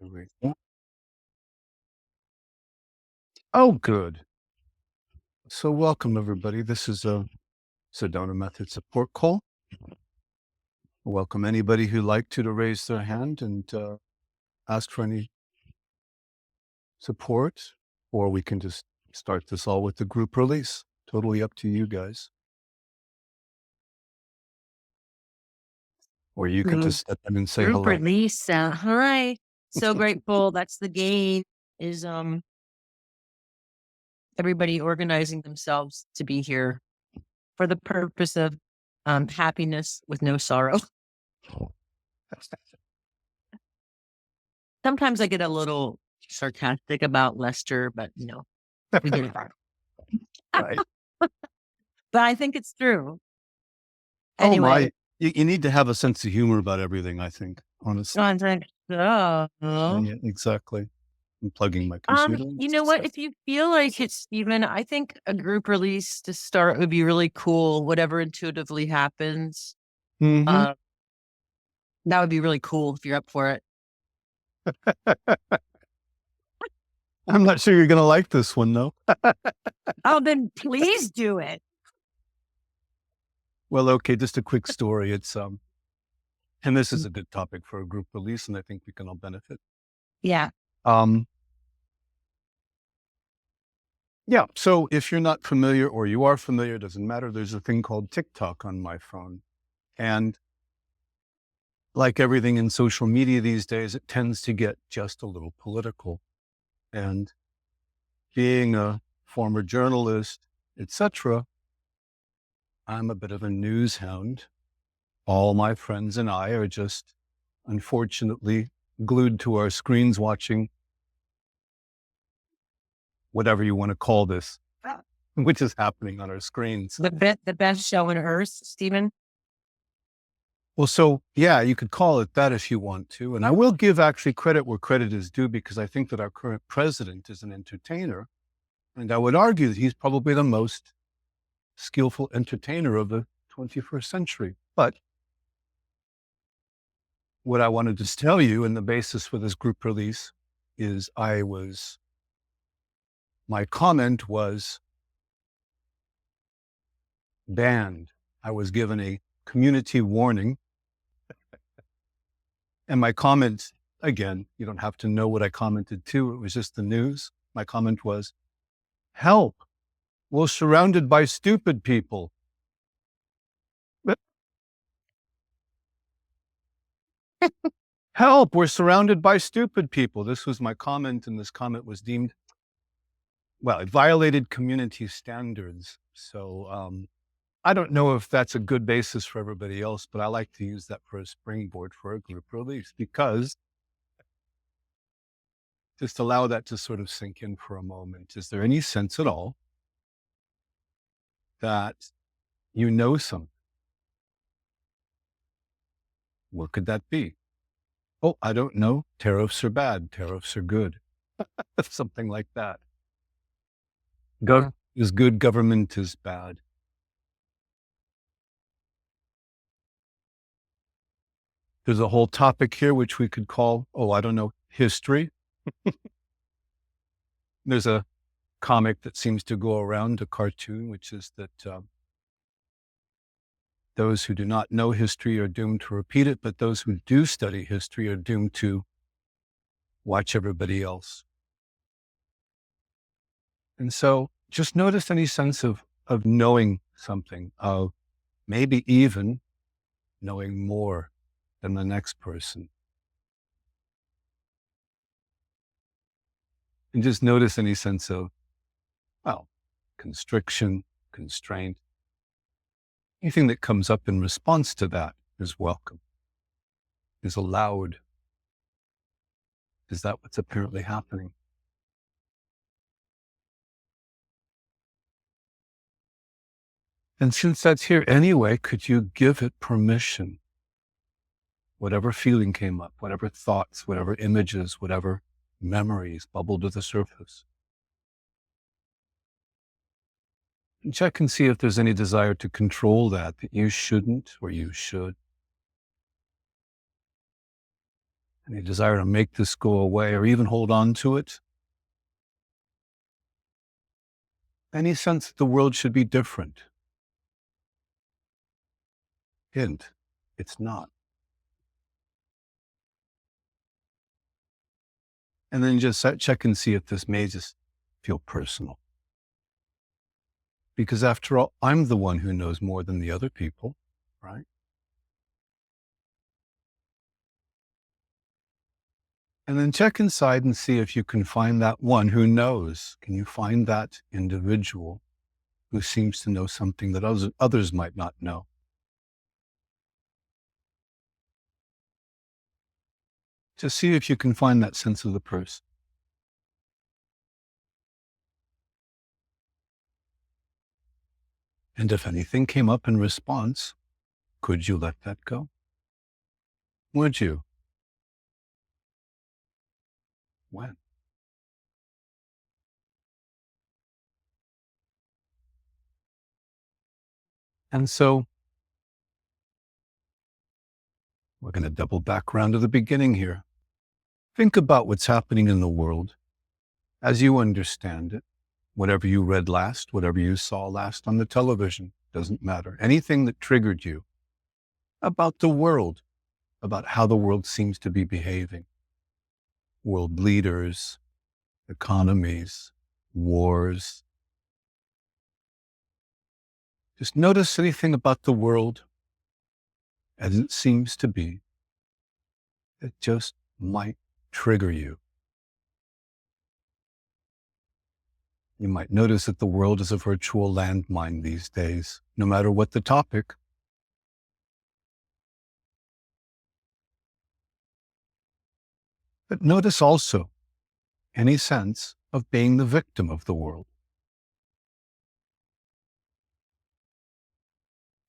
There we go. Oh, good. So, welcome everybody. This is a Sedona Method support call. Welcome anybody who'd like to raise their hand and ask for any support, or we can just start this all with the group release. Totally up to you guys. Or you can just step in and say Group hello. release. All right. So grateful. That's the game is everybody organizing themselves to be here for the purpose of happiness with no sorrow. Sometimes I get a little sarcastic about Lester, but we get it. Right. But I think it's true. Oh Anyway, my. You need to have a sense of humor about everything, I think, honestly. context. Yeah, exactly. I'm plugging my computer. You know what? If you feel like it's Steven, I think a group release to start would be really cool. Whatever intuitively happens. Mhm. Uh, that would be really cool if you're up for it. I'm not sure you're going to like this one, though. Oh, then please do it. Well, okay, just a quick story. And this is a good topic for a group release, and I think we can all benefit. Yeah. Um, yeah. So if you're not familiar or you are familiar, doesn't matter. There's a thing called TikTok on my phone. And like everything in social media these days, it tends to get just a little political. And being a former journalist, etc., I'm a bit of a news hound. All my friends and I are just unfortunately glued to our screens watching whatever you want to call this, which is happening on our screens. The best show on earth, Stephen. Well, so yeah, you could call it that if you want to. And I will give actually credit where credit is due, because I think that our current president is an entertainer. And I would argue that he's probably the most skillful entertainer of the 21st century. But what I wanted to tell you, and the basis for this group release, is my comment was banned. I was given a community warning. And my comment, again, you don't have to know what I commented to. It was just the news. My comment was, help, we're surrounded by stupid people. Help, we're surrounded by stupid people. This was my comment, and this comment was deemed, well, it violated community standards. So I don't know if that's a good basis for everybody else, but I like to use that for a springboard for a group release, because just allow that to sort of sink in for a moment. Is there any sense at all that you know something? What could that be? Oh, I don't know. Tariffs are bad. Tariffs are good. Something like that. Government is good. Government is bad. There's a whole topic here, which we could call, oh, I don't know, history. There's a comic that seems to go around, a cartoon, which is that those who do not know history are doomed to repeat it, but those who do study history are doomed to watch everybody else. And so just notice any sense of knowing something, of maybe even knowing more than the next person. And just notice any sense of, well, constriction, constraint. Anything that comes up in response to that is welcome, is allowed. Is that what's apparently happening? And since that's here anyway, could you give it permission? Whatever feeling came up, whatever thoughts, whatever images, whatever memories bubbled to the surface. And check and see if there's any desire to control that you shouldn't or you should. any desire to make this go away or even hold on to it, any sense that the world should be different. Hint, it's not. And then just check and see if this may just feel personal. Because after all, I'm the one who knows more than the other people, right? And then check inside and see if you can find that one who knows. Can you find that individual who seems to know something that others might not know? To see if you can find that sense of the person. And if anything came up in response, could you let that go? Would you? When? And so we're going to double back around to the beginning here. Think about what's happening in the world as you understand it. Whatever you read last, whatever you saw last on the television, doesn't matter. Anything that triggered you about the world, about how the world seems to be behaving. World leaders, economies, wars. Just notice anything about the world as it seems to be that just might trigger you. You might notice that the world is a virtual landmine these days, no matter what the topic. But notice also any sense of being the victim of the world.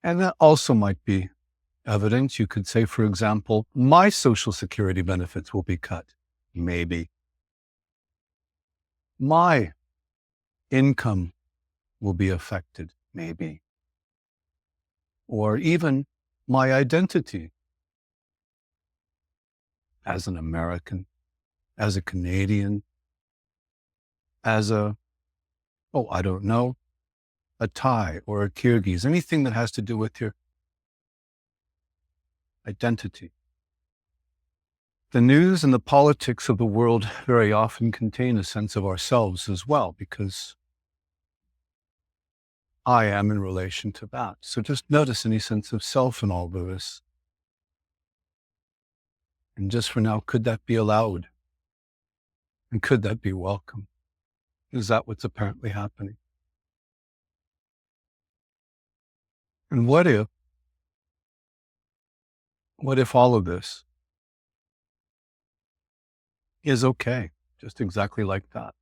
And that also might be evidence. You could say, for example, my Social Security benefits will be cut. Maybe. My income will be affected. Maybe. Or even my identity as an American, as a Canadian, as a, I don't know, a Thai or a Kyrgyz, anything that has to do with your identity. The news and the politics of the world very often contain a sense of ourselves as well, because I am in relation to that. So just notice any sense of self in all of this. And just for now, could that be allowed? And could that be welcome? Is that what's apparently happening? And what if all of this is okay, just exactly like that?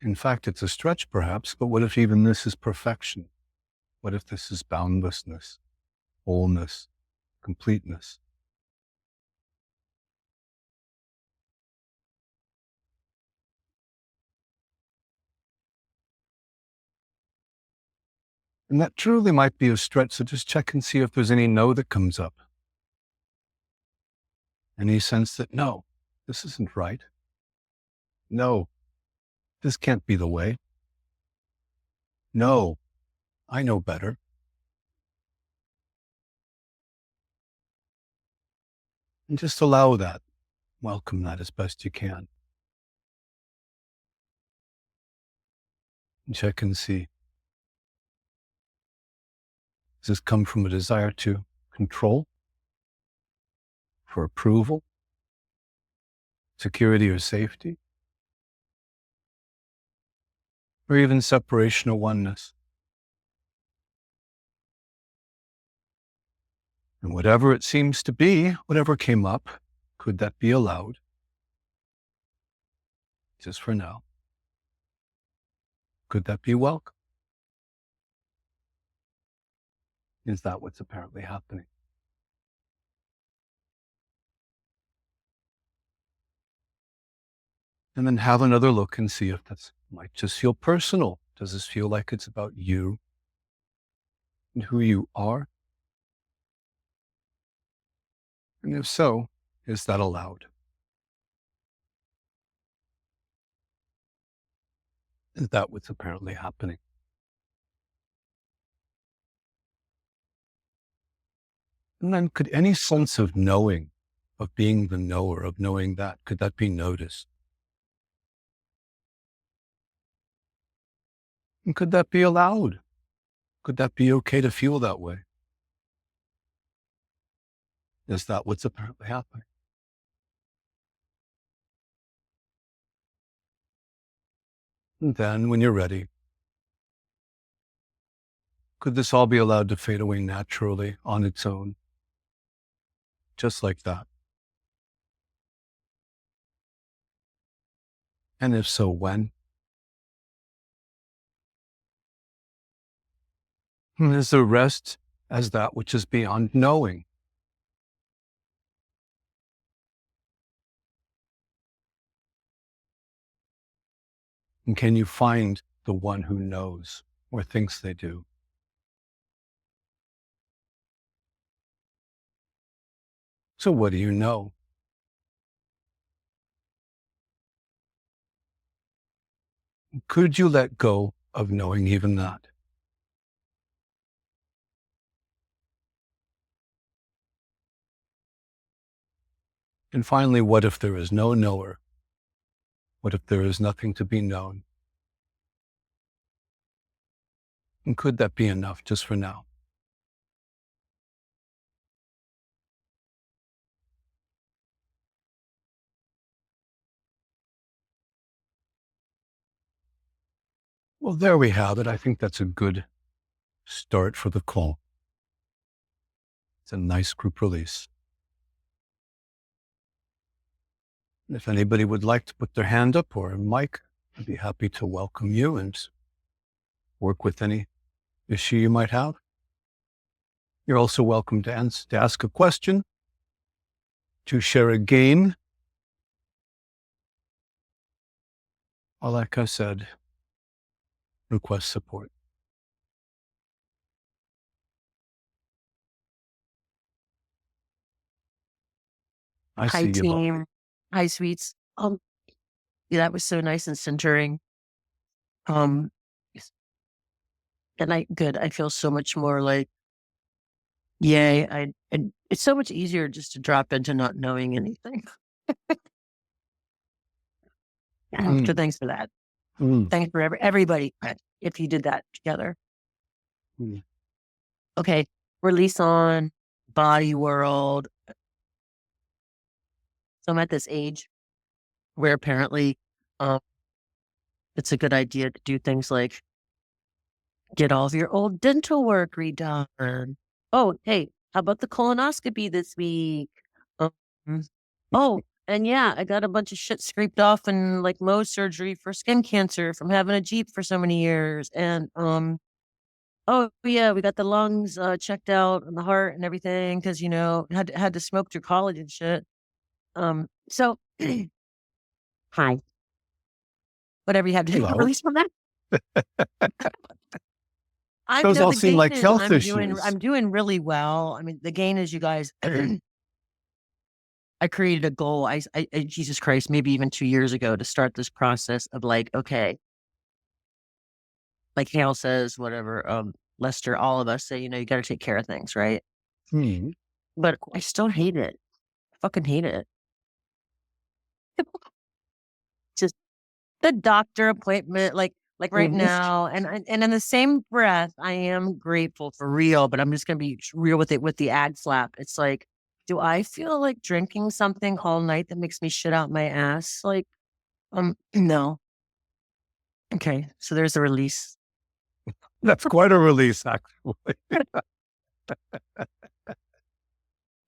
In fact, it's a stretch perhaps, but what if even this is perfection? What if this is boundlessness, wholeness, completeness? And that truly might be a stretch, so just check and see if there's any no that comes up. Any sense that, no, this isn't right. No, this can't be the way. No, I know better. And just allow that, welcome that as best you can. And check and see. Does this come from a desire to control, for approval, security or safety, or even separation or oneness? And whatever it seems to be, whatever came up, could that be allowed? Just for now. Could that be welcome? Is that what's apparently happening? And then have another look and see if that might just feel personal. Does this feel like it's about you and who you are? And if so, Is that allowed? Is that what's apparently happening? And then could any sense of knowing, of being the knower, of knowing that, could that be noticed? And could that be allowed? Could that be okay to feel that way? Is that what's apparently happening? And then, when you're ready, could this all be allowed to fade away naturally on its own? Just like that. And if so, when? And is the rest as that which is beyond knowing? And can you find the one who knows or thinks they do? So what do you know? Could you let go of knowing even that? And finally, what if there is no knower? What if there is nothing to be known? And could that be enough just for now? Well, there we have it. I think that's a good start for the call. It's a nice group release. If anybody would like to put their hand up or a mic, I'd be happy to welcome you and work with any issue you might have. You're also welcome to ask a question, to share a game. Or like I said, request support. I Hi, see you, Bob. team. Hi, sweets. Yeah, that was so nice and centering. Um, and good. I feel so much more like, yay. And it's so much easier just to drop into not knowing anything. So thanks for that. Thanks for everybody. If you did that together. Mm. Okay. Release on body world. So I'm at this age where apparently, it's a good idea to do things like get all of your old dental work redone. Oh, hey, how about the colonoscopy this week? Um, oh, and yeah, I got a bunch of shit scraped off and like Mohs surgery for skin cancer from having a Jeep for so many years. And oh yeah, we got the lungs checked out and the heart and everything because had to smoke through college and shit. So hi, whatever you have to Hello. release from that. Those all the seem gain like is health I'm issues. doing really well. I mean, the gain is you guys. I created a goal. Jesus Christ, maybe even 2 years ago to start this process of like, okay, like Hale says, whatever, Lester, all of us say, you got to take care of things, right? But I still hate it. I fucking hate it. Just the doctor appointment, like right now, and in the same breath, I am grateful for real, but I'm just gonna be real with it with the ad flap. It's like, do I feel like drinking something all night that makes me shit out my ass? Like, no. Okay, so there's a release. That's quite a release, actually.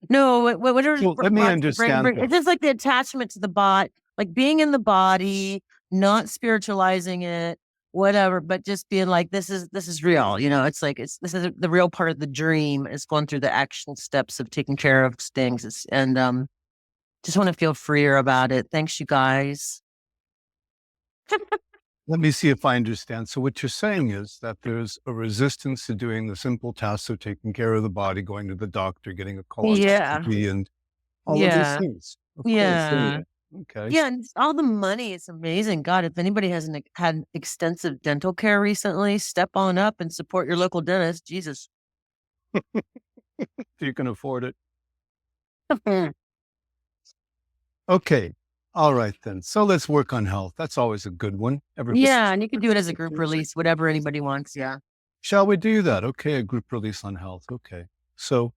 No, whatever. So let me understand It's just like the attachment to the bot, like being in the body, not spiritualizing it, whatever, but just being like, this is real. It's like this is the real part of the dream. Is going through the action steps of taking care of things, and just want to feel freer about it. Thanks, you guys. Let me see if I understand. So what you're saying is that there's a resistance to doing the simple tasks of taking care of the body, going to the doctor, getting a colonoscopy, and All of these Yeah. things. Of course. Yeah. Okay. Yeah, and it's all the money, it's amazing. God, if anybody hasn't had extensive dental care recently, step on up and support your local dentist. Jesus. If you can afford it. Okay. All right then. So let's work on health. That's always a good one. Everybody. Yeah, and you can do it as a group release, whatever anybody wants, yeah. Shall we do that? Okay, a group release on health. Okay. So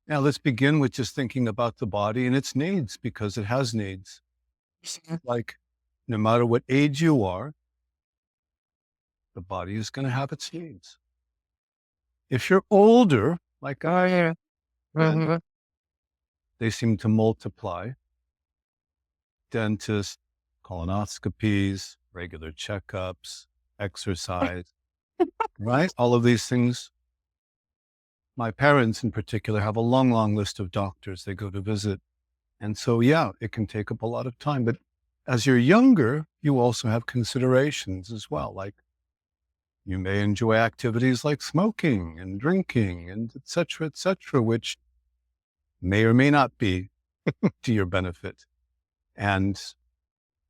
now let's begin with just thinking about the body and its needs because it has needs. Mhm. Like no matter what age you are, the body is going to have its needs. If you're older, like Oh, yeah. then Mhm. they seem to multiply. Dentists, colonoscopies, regular checkups, exercise, right? All of these things. My parents in particular have a long, long list of doctors they go to visit. And so, yeah, it can take up a lot of time. But as you're younger, you also have considerations as well. Like you may enjoy activities like smoking and drinking and et cetera, which may or may not be to your benefit. And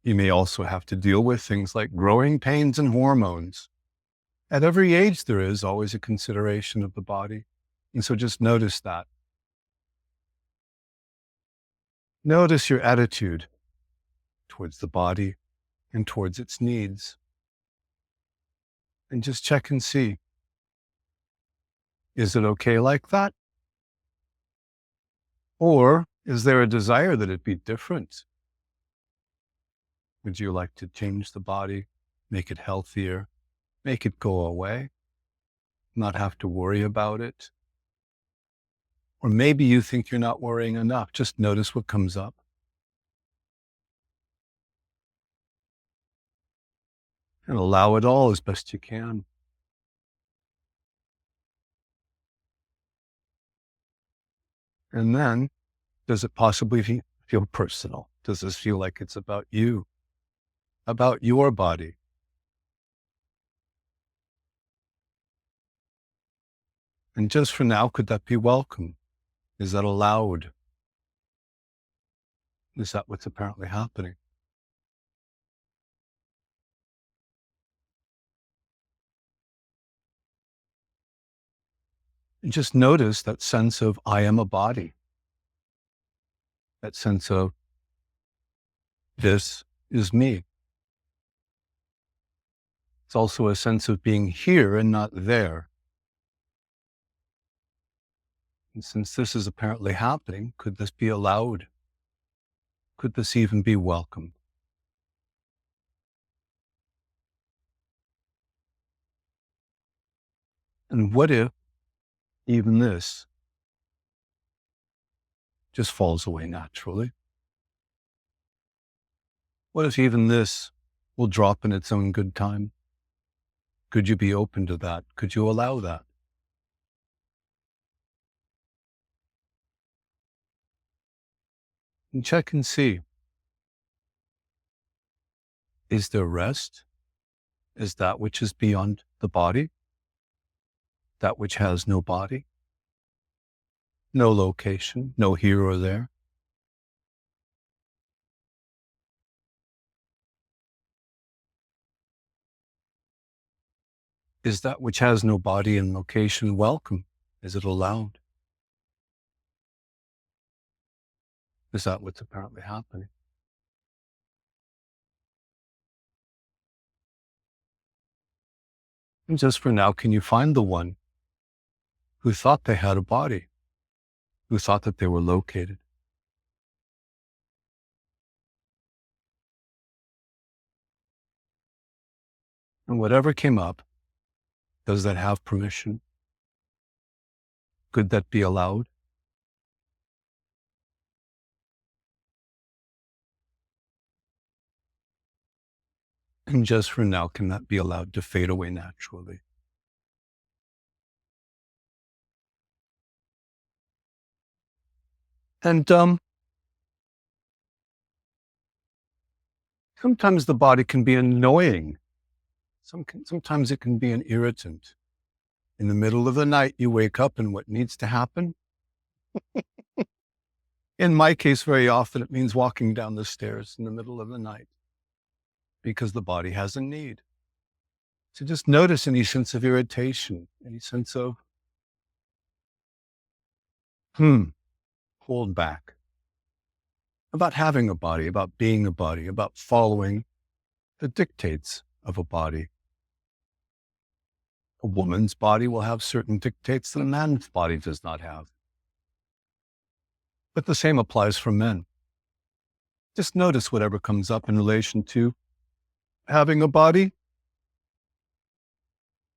you may also have to deal with things like growing pains and hormones. At every age, there is always a consideration of the body. And so just notice that. Notice your attitude towards the body and towards its needs. And just check and see, is it okay like that? Or is there a desire that it be different? Would you like to change the body, make it healthier, make it go away, not have to worry about it? Or maybe you think you're not worrying enough. Just notice what comes up. And allow it all as best you can. And then, does it possibly feel personal? Does this feel like it's about you, about your body? And just for now, could that be welcome? Is that allowed? Is that what's apparently happening? And just notice that sense of, I am a body. That sense of, this is me. It's also a sense of being here and not there. And since this is apparently happening, could this be allowed? Could this even be welcomed? And what if even this just falls away naturally? What if even this will drop in its own good time? Could you be open to that? Could you allow that? And check and see. Is there rest? Is that which is beyond the body? That which has no body? No location, no here or there? Is that which has no body and location welcome? Is it allowed? Is that what's apparently happening? And just for now, can you find the one who thought they had a body, who thought that they were located? And whatever came up, does that have permission? Could that be allowed? And just for now, can that be allowed to fade away naturally? And sometimes the body can be annoying. Sometimes it can be an irritant. In the middle of the night, you wake up and what needs to happen? In my case, very often it means walking down the stairs in the middle of the night because the body has a need. So just notice any sense of irritation, any sense of, hold back. About having a body, about being a body, about following the dictates of a body. A woman's body will have certain dictates that a man's body does not have. But the same applies for men. Just notice whatever comes up in relation to having a body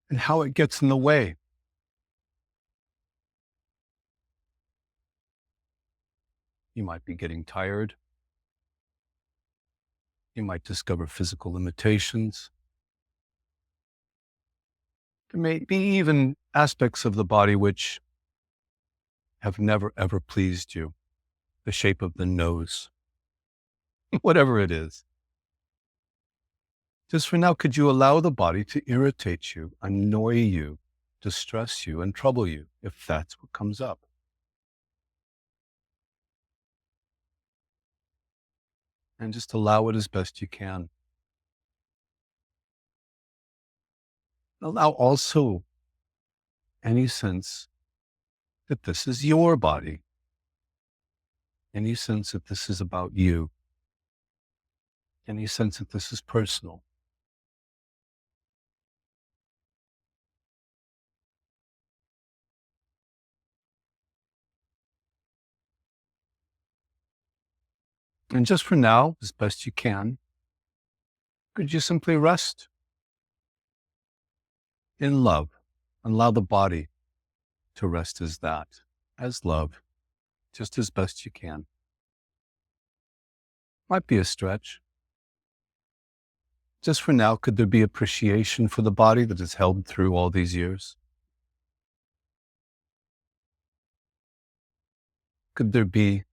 and how it gets in the way. You might be getting tired. You might discover physical limitations. There may be even aspects of the body which have never, ever pleased you. The shape of the nose, whatever it is. Just for now, could you allow the body to irritate you, annoy you, distress you, and trouble you if that's what comes up? And just allow it as best you can. Allow also any sense that this is your body, any sense that this is about you, any sense that this is personal. And just for now, as best you can, could you simply rest in love and allow the body to rest as that, as love, just as best you can. Might be a stretch. Just for now, could there be appreciation for the body that has held through all these years? Could there be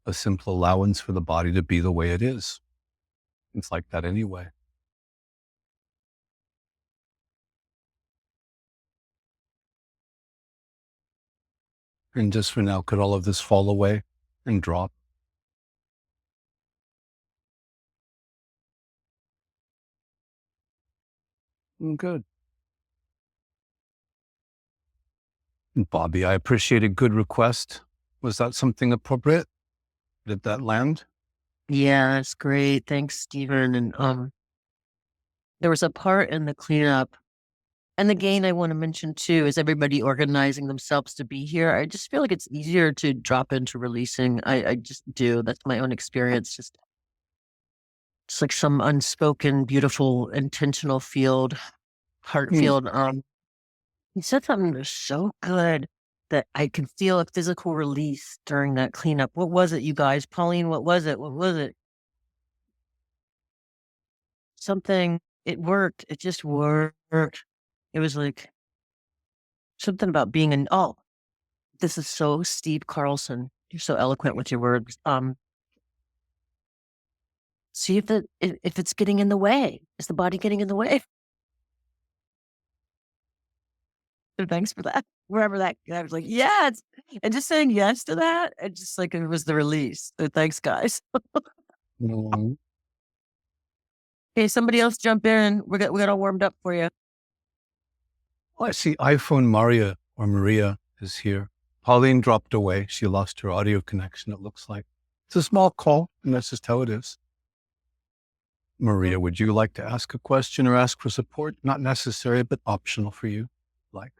a simple allowance for the body to be the way it is? It's like that anyway. And just for now, could all of this fall away and drop? Good. Bobby, I appreciate a good request. Was that something appropriate? Did that land? Yeah, it's great. Thanks, Stephen. And there was a part in the cleanup. And the gain I want to mention too is everybody organizing themselves to be here. I just feel like it's easier to drop into releasing. I just do. That's my own experience. Just it's like some unspoken, beautiful, intentional field, heart Hmm. field. You said something that was so good that I could feel a physical release during that cleanup. What was it, you guys? Pauline, what was it? What was it? Something. It worked. It just worked. It was like something about being an this is so Steve Carlson. You're so eloquent with your words. See if it's getting in the way. Is the body getting in the way? So thanks for that. Wherever that I was like, yes. And just saying yes to that, it just like it was the release. So thanks, guys. No. Okay, somebody else jump in. We got all warmed up for you. Oh, I see iPhone Maria is here. Pauline dropped away. She lost her audio connection, it looks like. It's a small call, and that's just how it is. Maria, would you like to ask a question or ask for support? Not necessary, but optional for you. Like,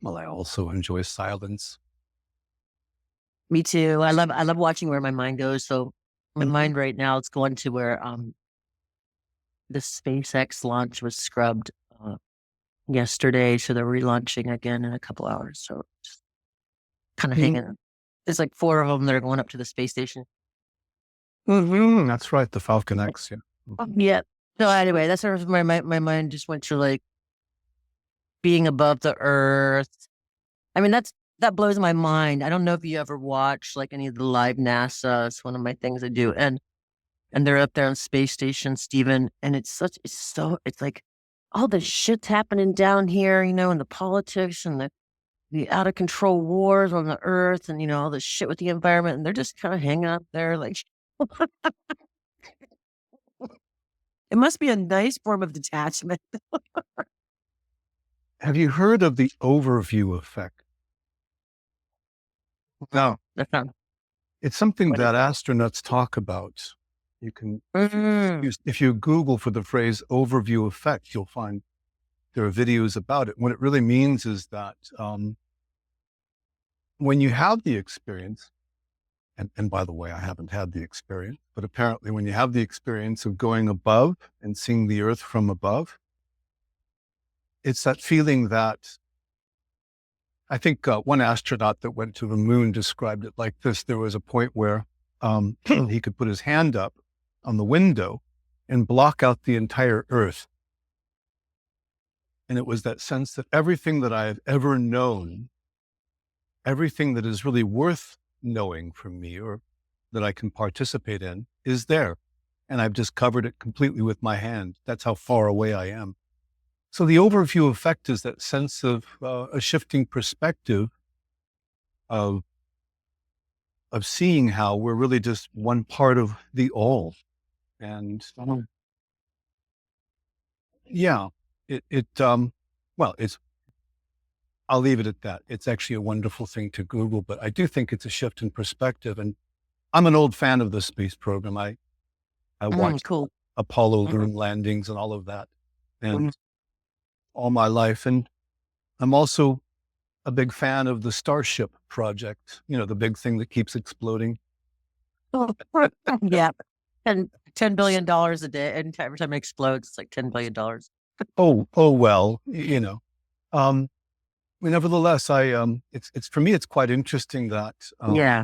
well, I also enjoy silence. Me too. I love watching where my mind goes. So my Mhm. mind right now is going to where the SpaceX launch was scrubbed yesterday, so they're relaunching again in a couple hours. So just kind of Mhm. hanging. There's like 4 of them that are going up to the space station. Mhm. That's right, the Falcon X. Yeah. Mhm. Yeah. So anyway, that's where my mind just went to like being above the earth. I mean, that blows my mind. I don't know if you ever watch like any of the live NASA. It's one of my things I do, and they're up there on space station, Stephen, and it's like all the shit's happening down here, and the politics and the out of control wars on the earth, and all this shit with the environment, and they're just kind of hanging out there like it must be a nice form of detachment. Have you heard of the overview effect? No. That's not It's something what is that that? astronauts talk about. You can, Mm, if you Google for the phrase overview effect, you'll find there are videos about it. What it really means is that when you have the experience, and by the way, I haven't had the experience, but apparently when you have the experience of going above and seeing the earth from above, it's that feeling that I think one astronaut that went to the moon described it like this. There was a point where he could put his hand up on the window and block out the entire earth. And it was that sense that everything that I have ever known, everything that is really worth knowing from me or that I can participate in is there. And I've just covered it completely with my hand. That's how far away I am. So the overview effect is that sense of a shifting perspective of seeing how we're really just one part of the all. And yeah, well, I'll leave it at that. It's actually a wonderful thing to Google, but I do think it's a shift in perspective. And I'm an old fan of the space program. I watched cool. Apollo Mhm, moon landings and all of that mhm. and all my life. And I'm also a big fan of the Starship project, the big thing that keeps exploding. Yeah. And $10 billion a day, and every time it explodes, it's like $10 billion. Oh, well, um, nevertheless, it's for me, it's quite interesting that, Yeah.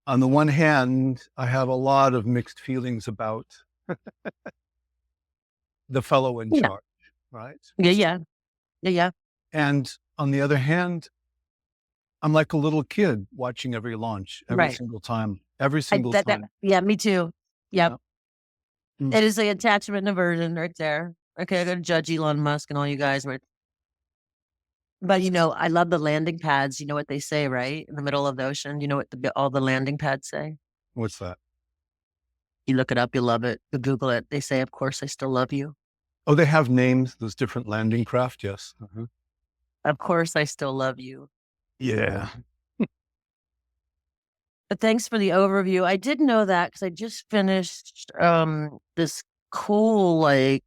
on the one hand, I have a lot of mixed feelings about the fellow in Yeah. charge, right? Yeah. Yeah. Yeah. Yeah. And on the other hand, I'm like a little kid watching every launch, Right. every I single that time. yeah, me too. Yep. Yeah. Mm. It is the attachment and aversion right there. Okay, I'm gonna judge Elon Musk and all you guys, but I love the landing pads. You know what they say, right? In the middle of the ocean. You know what all the landing pads say? What's that? You look it up, you love it. You Google it. They say, "Of course, I still love you. Oh, they have names, those different landing craft. Yes. Uh-huh. Of course, I still love you." Yeah. But thanks for the overview. I did know that because I just finished this cool like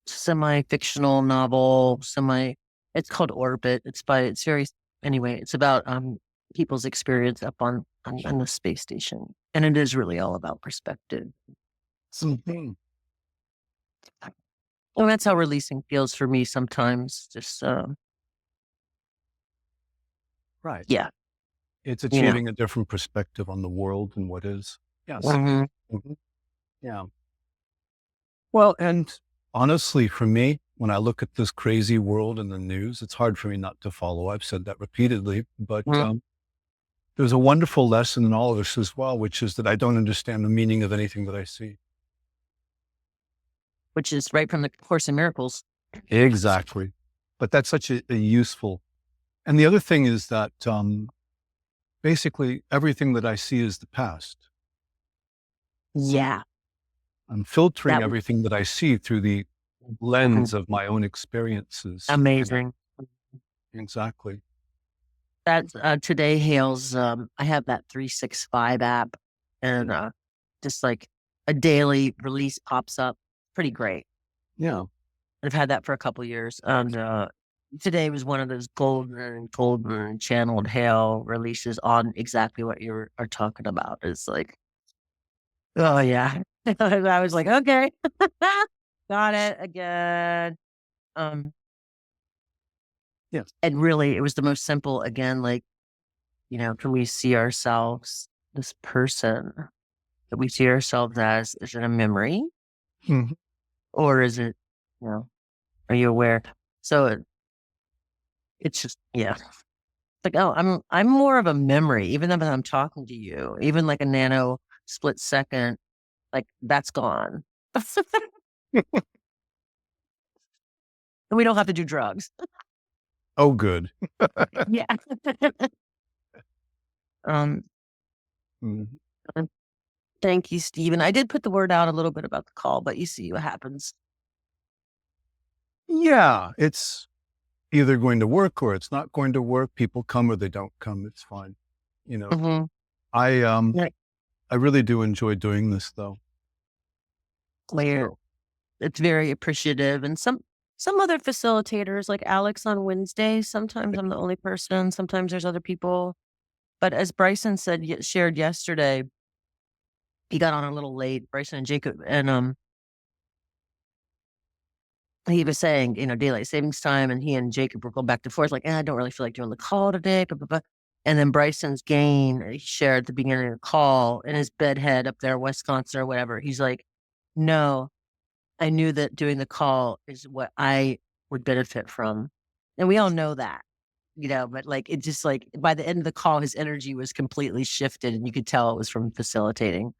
semi-fictional novel, it's called Orbit. It's very anyway, it's about people's experience up on the space station. And it is really all about perspective. Mhm. And that's how releasing feels for me sometimes. Just Right. yeah, It's you know. achieving a different perspective on the world and what is. Yes. Mhm. Mhm. Yeah. Well, and honestly, for me, when I look at this crazy world in the news, it's hard for me not to follow. I've said that repeatedly, but Mhm. there's a wonderful lesson in all of this as well, which is that I don't understand the meaning of anything that I see. Which is right from the Course in Miracles. Exactly. But that's such a useful. And the other thing is that basically everything that I see is the past. Yeah. I'm filtering That was everything that I see through the lens of my own experiences. amazing. Exactly. That's Today Hails. I have that 365 app, and just like a daily release pops up. Pretty great. Yeah. I've had that for a couple years, and today was one of those golden channeled hail releases on exactly what are talking about. It's like, oh yeah. I was like, okay, got it again. Um, Yeah. and really, it was the most simple. Again, like, can we see ourselves, this person that we see ourselves as? Is it a memory, Mhm. or is it, are you aware? So it's just, yeah. Like, oh, I'm more of a memory, even if I'm talking to you, even like a nano split second, like that's gone. And we don't have to do drugs. Oh, good. Yeah. um, Mhm. Thank you, Stephen. I did put the word out a little bit about the call, but you see what happens. Yeah, it's either going to work or it's not going to work. People come or they don't come. It's fine. You know, Hmm. I Yeah, I really do enjoy doing this though. where So it's very appreciative, and some other facilitators, like Alex on Wednesdays. Sometimes I'm the only person. Sometimes there's other people. But as Bryson shared yesterday, he got on a little late, Bryson and Jacob, and he was saying, daylight savings time, and he and Jacob were going back and forth, like, I don't really feel like doing the call today, blah, blah, blah. And then Bryson's gain, he shared at the beginning of the call in his bedhead up there, Wisconsin or whatever. He's like, no, I knew that doing the call is what I would benefit from. And we all know that, but like, it just like by the end of the call, his energy was completely shifted, and you could tell it was from facilitating.